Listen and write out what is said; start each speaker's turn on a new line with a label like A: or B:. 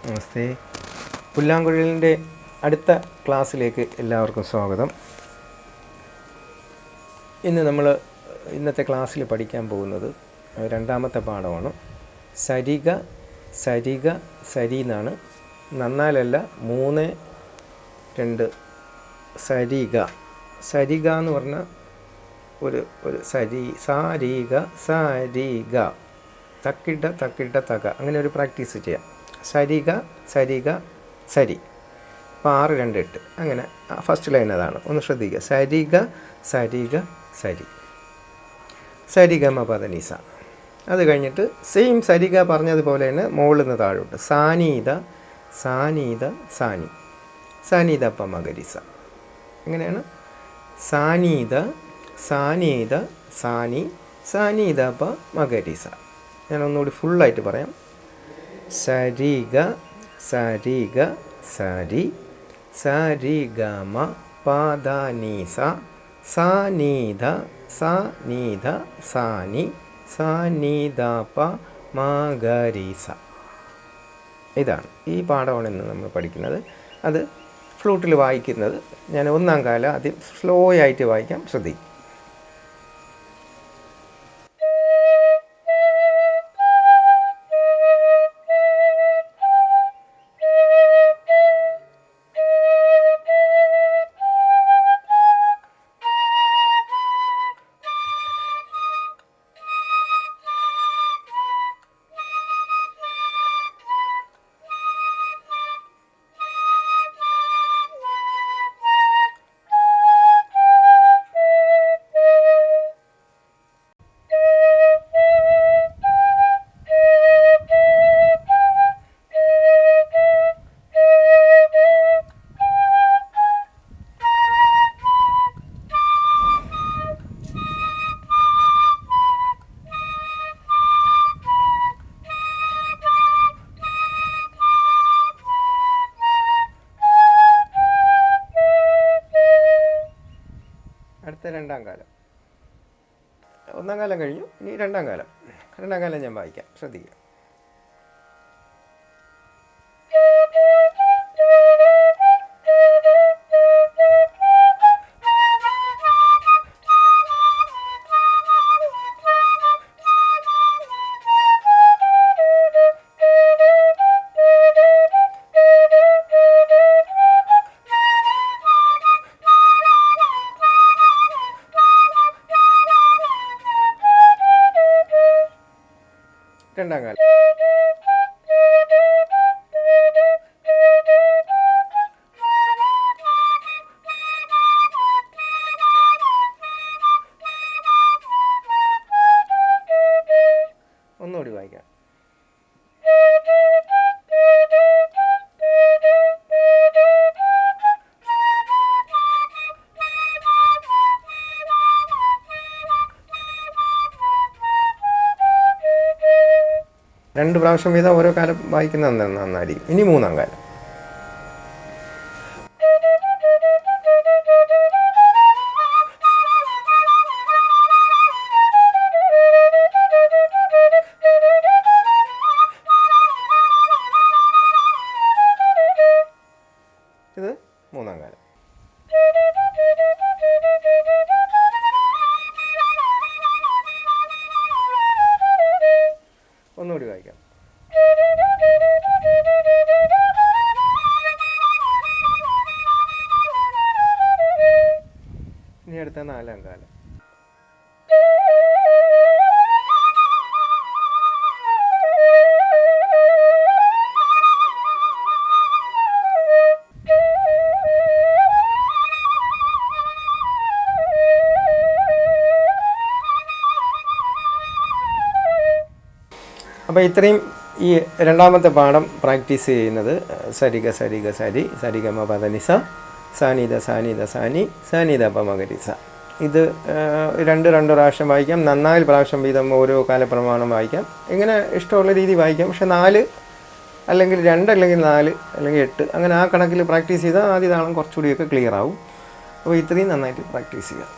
A: നമസ്തേ. പുല്ലാങ്കുഴലിൻ്റെ അടുത്ത ക്ലാസ്സിലേക്ക് എല്ലാവർക്കും സ്വാഗതം. ഇന്നത്തെ ക്ലാസ്സിൽ പഠിക്കാൻ പോകുന്നത് രണ്ടാമത്തെ പാഠമാണ്. സരിഗ സരിഗ സരി എന്നാണ്. നന്നാലല്ല 3 2 സരിഗ. സരിഗ എന്ന് പറഞ്ഞാൽ ഒരു സരി, സാരിഗ സാരിഗ, തക്കിട്ട തക്കിട്ട തക, അങ്ങനെ ഒരു പ്രാക്ടീസ് ചെയ്യാം. സരിഗ സരിഗ സരി. അപ്പോൾ 6 2 8 അങ്ങനെ ഫസ്റ്റ് ലൈൻ അതാണ്. ഒന്ന് ശ്രദ്ധിക്കുക. സരിഗ സരിഗ സരി, സരിഗമ പദനിസ. അത് കഴിഞ്ഞിട്ട് സെയിം സരിഗ പറഞ്ഞതുപോലെ തന്നെ മുകളിൽ നിന്ന് താഴോട്ട് സാനീത സാനീത സാനി, സാനീത പ മകരിസ. എങ്ങനെയാണ്? സാനീത സാനീത സാനി, സാനീത പ മകരിസ. ഞാൻ ഒന്നുകൂടി ഫുള്ളായിട്ട് പറയാം. സരിഗ സരിഗ സരി, സരിഗമ പദനിസ, സാനീത സാനീത സാനി, സാനീത പ മകരിസ. ഇതാണ് ഈ പാഠമാണ് ഇന്ന് നമ്മൾ പഠിക്കുന്നത്. അത് ഫ്ലൂട്ടിൽ വായിക്കുന്നത് ഞാൻ ഒന്നാം കാലം ആദ്യം സ്ലോ ആയിട്ട് വായിക്കാം, ശ്രദ്ധിക്കും. അടുത്ത രണ്ടാം കാലം. ഒന്നാം കാലം കഴിഞ്ഞു, ഇനി രണ്ടാം കാലം. രണ്ടാം കാലം ഞാൻ വായിക്കാം, ശ്രദ്ധിക്കുക. രണ്ടാം കാലം. ഒന്നുകൂടി വായിക്കാം. രണ്ട് പ്രാവശ്യം വീതം ഓരോ കാലം വായിക്കുന്നത് നന്നായിരിക്കും. ഇനി മൂന്നാം കാലം. ഇത് മൂന്നാം കാലം. ഒന്നുകൂടി വായിക്കാം. ഇനി അടുത്ത നാലാം കാലം. അപ്പോൾ ഇത്രയും ഈ രണ്ടാമത്തെ പാഠം പ്രാക്ടീസ് ചെയ്യുന്നത് സരിഗ സരിഗ സരി, സരിഗമ പദനിസ, സാനീത സാനീത സാനി, സാനീത പ മകരിസ. ഇത് 2 പ്രാവശ്യം വായിക്കാം. 4 പ്രാവശ്യം വീതം ഓരോ കാലപ്രമാണം വായിക്കാം. ഇങ്ങനെ ഇഷ്ടമുള്ള രീതി വായിക്കാം. പക്ഷെ 4 അല്ലെങ്കിൽ 2 അല്ലെങ്കിൽ 4 അല്ലെങ്കിൽ 8 അങ്ങനെ ആ കണക്കിൽ പ്രാക്ടീസ് ചെയ്താൽ ആദ്യ താളം കുറച്ചുകൂടിയൊക്കെ ക്ലിയർ ആവും. അപ്പോൾ ഇത്രയും നന്നായിട്ട് പ്രാക്ടീസ് ചെയ്യാം.